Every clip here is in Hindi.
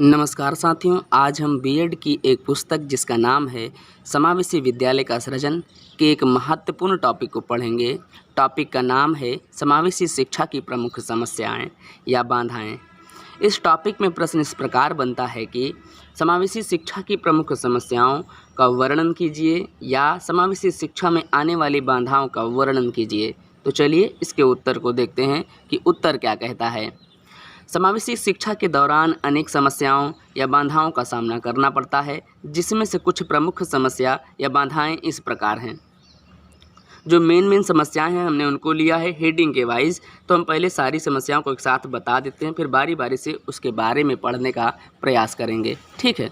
नमस्कार साथियों, आज हम बीएड की एक पुस्तक जिसका नाम है समावेशी विद्यालय का सृजन के एक महत्वपूर्ण टॉपिक को पढ़ेंगे। टॉपिक का नाम है समावेशी शिक्षा की प्रमुख समस्याएं या बाधाएं। इस टॉपिक में प्रश्न इस प्रकार बनता है कि समावेशी शिक्षा की प्रमुख समस्याओं का वर्णन कीजिए या समावेशी शिक्षा में आने वाली बाधाओं का वर्णन कीजिए। तो चलिए इसके उत्तर को देखते हैं कि उत्तर क्या कहता है। समावेशी शिक्षा के दौरान अनेक समस्याओं या बाधाओं का सामना करना पड़ता है, जिसमें से कुछ प्रमुख समस्या या बाधाएं इस प्रकार हैं। जो मेन समस्याएं हैं हमने उनको लिया है हेडिंग के वाइज, तो हम पहले सारी समस्याओं को एक साथ बता देते हैं, फिर बारी बारी से उसके बारे में पढ़ने का प्रयास करेंगे। ठीक है।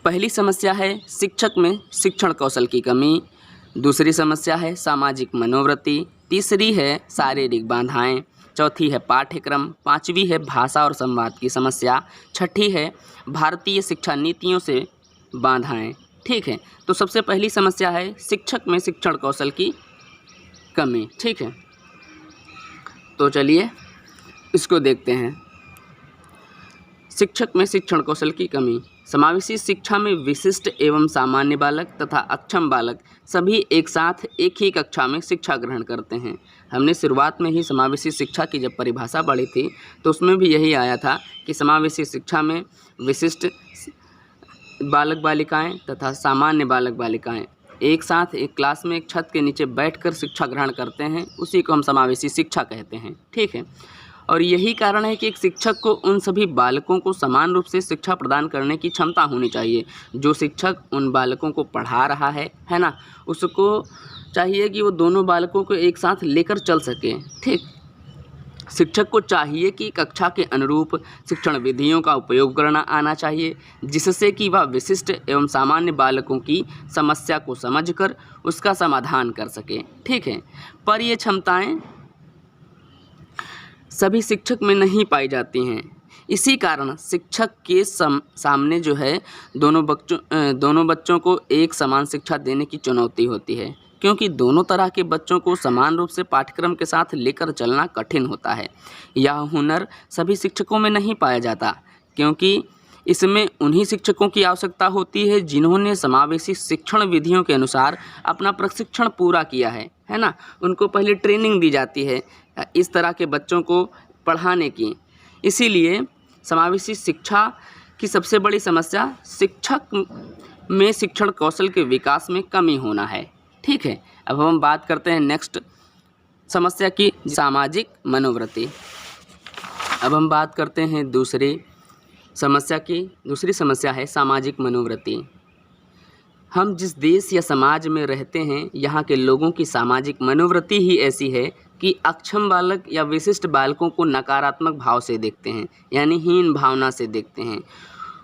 पहली समस्या है शिक्षक में शिक्षण कौशल की कमी। दूसरी समस्या है सामाजिक मनोवृत्ति। तीसरी है शारीरिक बाधाएं। चौथी है पाठ्यक्रम। पांचवी है भाषा और संवाद की समस्या। छठी है भारतीय शिक्षा नीतियों से बाधाएं। ठीक है, तो सबसे पहली समस्या है शिक्षक में शिक्षण कौशल की कमी। ठीक है, तो चलिए इसको देखते हैं। शिक्षक में शिक्षण कौशल की कमी। समावेशी शिक्षा में विशिष्ट एवं सामान्य बालक तथा अक्षम बालक सभी एक साथ एक ही कक्षा में शिक्षा ग्रहण करते हैं। हमने शुरुआत में ही समावेशी शिक्षा की जब परिभाषा पढ़ी थी तो उसमें भी यही आया था कि समावेशी शिक्षा में विशिष्ट बालक बालिकाएं तथा सामान्य बालक बालिकाएं एक साथ एक क्लास में एक छत के नीचे बैठकर शिक्षा ग्रहण करते हैं, उसी को हम समावेशी शिक्षा कहते हैं। ठीक है, और यही कारण है कि एक शिक्षक को उन सभी बालकों को समान रूप से शिक्षा प्रदान करने की क्षमता होनी चाहिए। जो शिक्षक उन बालकों को पढ़ा रहा है ना, उसको चाहिए कि वो दोनों बालकों को एक साथ लेकर चल सके। ठीक, शिक्षक को चाहिए कि कक्षा के अनुरूप शिक्षण विधियों का उपयोग करना आना चाहिए, जिससे कि वह विशिष्ट एवं सामान्य बालकों की समस्या को समझकर उसका समाधान कर सके। ठीक है, पर ये क्षमताएं सभी शिक्षक में नहीं पाई जाती हैं। इसी कारण शिक्षक के सामने जो है दोनों बच्चों को एक समान शिक्षा देने की चुनौती होती है, क्योंकि दोनों तरह के बच्चों को समान रूप से पाठ्यक्रम के साथ लेकर चलना कठिन होता है। यह हुनर सभी शिक्षकों में नहीं पाया जाता, क्योंकि इसमें उन्हीं शिक्षकों की आवश्यकता होती है जिन्होंने समावेशी शिक्षण विधियों के अनुसार अपना प्रशिक्षण पूरा किया है ना। उनको पहले ट्रेनिंग दी जाती है इस तरह के बच्चों को पढ़ाने की। इसीलिए समावेशी शिक्षा की सबसे बड़ी समस्या शिक्षक में शिक्षण कौशल के विकास में कमी होना है। ठीक है, अब हम बात करते हैं नेक्स्ट समस्या की, सामाजिक मनोवृत्ति। अब हम बात करते हैं दूसरी समस्या की। दूसरी समस्या है सामाजिक मनोवृत्ति। हम जिस देश या समाज में रहते हैं, यहाँ के लोगों की सामाजिक मनोवृत्ति ही ऐसी है कि अक्षम बालक या विशिष्ट बालकों को नकारात्मक भाव से देखते हैं, यानी हीन भावना से देखते हैं।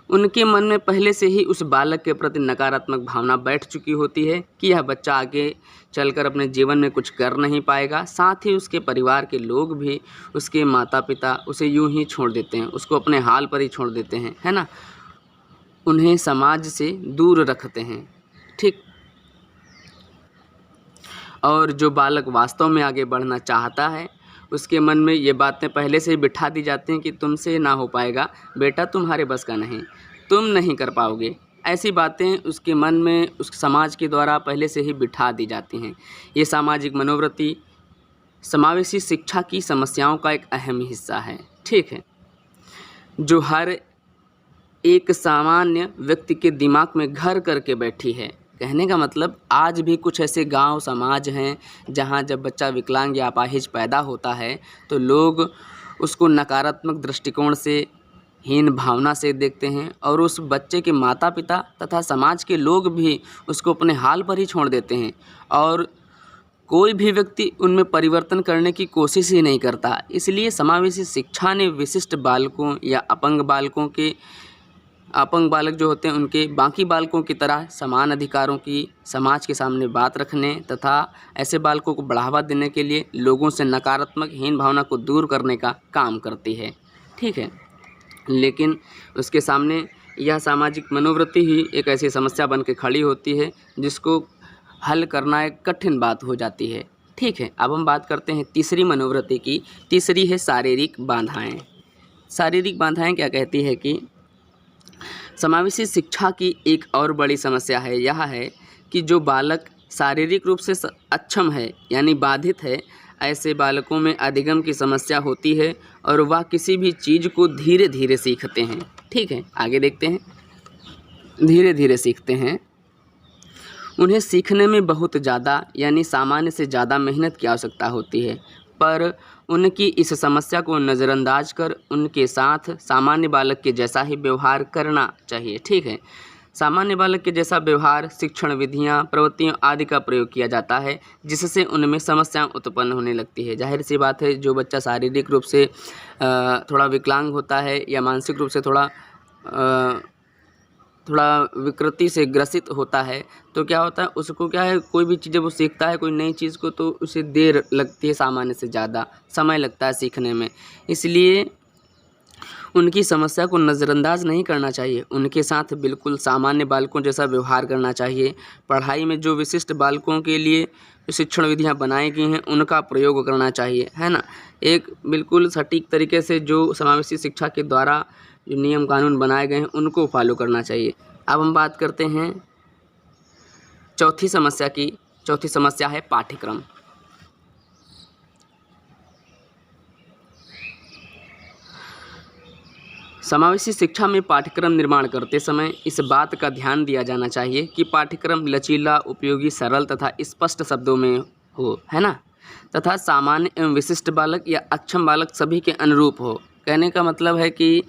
उनके मन में पहले से ही उस बालक के प्रति नकारात्मक भावना बैठ चुकी होती है कि यह बच्चा आगे चलकर अपने जीवन में कुछ कर नहीं पाएगा। साथ ही उसके परिवार के लोग भी, उसके माता पिता उसे यूं ही छोड़ देते हैं, उसको अपने हाल पर ही छोड़ देते हैं, है ना। उन्हें समाज से दूर रखते हैं। ठीक, और जो बालक वास्तव में आगे बढ़ना चाहता है, उसके मन में ये बातें पहले से ही बिठा दी जाती हैं कि तुमसे ना हो पाएगा बेटा, तुम्हारे बस का नहीं, तुम नहीं कर पाओगे। ऐसी बातें उसके मन में उस समाज के द्वारा पहले से ही बिठा दी जाती हैं। ये सामाजिक मनोवृत्ति समावेशी शिक्षा की समस्याओं का एक अहम हिस्सा है। ठीक है, जो हर एक सामान्य व्यक्ति के दिमाग में घर करके बैठी है। कहने का मतलब आज भी कुछ ऐसे गांव समाज हैं जहां जब बच्चा विकलांग या अपाहिज पैदा होता है तो लोग उसको नकारात्मक दृष्टिकोण से, हीन भावना से देखते हैं, और उस बच्चे के माता पिता तथा समाज के लोग भी उसको अपने हाल पर ही छोड़ देते हैं, और कोई भी व्यक्ति उनमें परिवर्तन करने की कोशिश ही नहीं करता। इसलिए समावेशी शिक्षा ने विशिष्ट बालकों या अपंग बालक जो होते हैं उनके बाकी बालकों की तरह समान अधिकारों की समाज के सामने बात रखने तथा ऐसे बालकों को बढ़ावा देने के लिए लोगों से नकारात्मक हीन भावना को दूर करने का काम करती है। ठीक है, लेकिन उसके सामने यह सामाजिक मनोवृत्ति ही एक ऐसी समस्या बन के खड़ी होती है जिसको हल करना एक कठिन बात हो जाती है। ठीक है, अब हम बात करते हैं तीसरी मनोवृत्ति की। तीसरी है शारीरिक बाधाएं। शारीरिक बाधाएं क्या कहती है कि समावेशी शिक्षा की एक और बड़ी समस्या है यह है कि जो बालक शारीरिक रूप से अक्षम है यानी बाधित है, ऐसे बालकों में अधिगम की समस्या होती है और वह किसी भी चीज़ को धीरे धीरे सीखते हैं। ठीक है, आगे देखते हैं। धीरे धीरे सीखते हैं। उन्हें सीखने में बहुत ज़्यादा यानी सामान्य से ज़्यादा मेहनत की आवश्यकता होती है, पर उनकी इस समस्या को नज़रअंदाज कर उनके साथ सामान्य बालक के जैसा ही व्यवहार करना चाहिए। ठीक है, सामान्य बालक के जैसा व्यवहार, शिक्षण विधियाँ, प्रवृत्तियों आदि का प्रयोग किया जाता है, जिससे उनमें समस्याएं उत्पन्न होने लगती है। जाहिर सी बात है, जो बच्चा शारीरिक रूप से थोड़ा विकलांग होता है या मानसिक रूप से थोड़ा विकृति से ग्रसित होता है, तो क्या होता है, उसको क्या है, कोई भी चीज़ जब वो सीखता है कोई नई चीज़ को, तो उसे देर लगती है, सामान्य से ज़्यादा समय लगता है सीखने में। इसलिए उनकी समस्या को नज़रअंदाज नहीं करना चाहिए, उनके साथ बिल्कुल सामान्य बालकों जैसा व्यवहार करना चाहिए। पढ़ाई में जो विशिष्ट बालकों के लिए शिक्षण विधियाँ बनाई गई हैं उनका प्रयोग करना चाहिए, है ना। एक बिल्कुल सटीक तरीके से जो समावेशी शिक्षा के द्वारा जो नियम कानून बनाए गए हैं उनको फॉलो करना चाहिए। अब हम बात करते हैं चौथी समस्या की। चौथी समस्या है पाठ्यक्रम। समावेशी शिक्षा में पाठ्यक्रम निर्माण करते समय इस बात का ध्यान दिया जाना चाहिए कि पाठ्यक्रम लचीला, उपयोगी, सरल तथा स्पष्ट शब्दों में हो, है ना, तथा सामान्य एवं विशिष्ट बालक या अक्षम बालक सभी के अनुरूप हो। कहने का मतलब है कि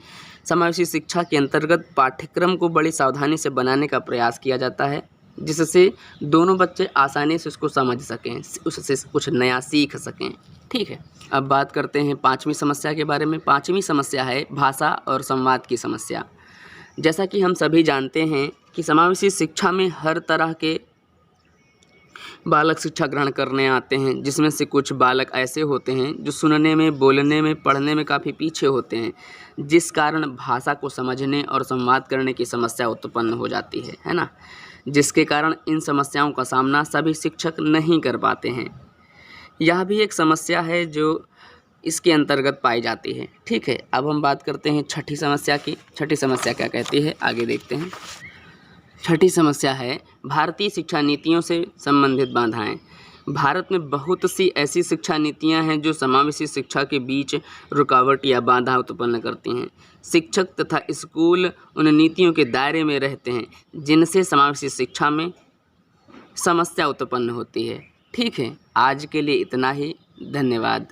समावेशी शिक्षा के अंतर्गत पाठ्यक्रम को बड़ी सावधानी से बनाने का प्रयास किया जाता है, जिससे दोनों बच्चे आसानी से उसको समझ सकें, उससे कुछ नया सीख सकें। ठीक है, अब बात करते हैं पांचवी समस्या के बारे में। पांचवी समस्या है भाषा और संवाद की समस्या। जैसा कि हम सभी जानते हैं कि समावेशी शिक्षा में हर तरह के बालक शिक्षा ग्रहण करने आते हैं, जिसमें से कुछ बालक ऐसे होते हैं जो सुनने में, बोलने में, पढ़ने में काफ़ी पीछे होते हैं, जिस कारण भाषा को समझने और संवाद करने की समस्या उत्पन्न हो जाती है ना, जिसके कारण इन समस्याओं का सामना सभी शिक्षक नहीं कर पाते हैं। यह भी एक समस्या है जो इसके अंतर्गत पाई जाती है। ठीक है, अब हम बात करते हैं छठी समस्या की। छठी समस्या क्या कहती है, आगे देखते हैं। छठी समस्या है भारतीय शिक्षा नीतियों से संबंधित बाधाएं। भारत में बहुत सी ऐसी शिक्षा नीतियां हैं जो समावेशी शिक्षा के बीच रुकावट या बाधा उत्पन्न करती हैं। शिक्षक तथा स्कूल उन नीतियों के दायरे में रहते हैं जिनसे समावेशी शिक्षा में समस्या उत्पन्न होती है। ठीक है, आज के लिए इतना ही। धन्यवाद।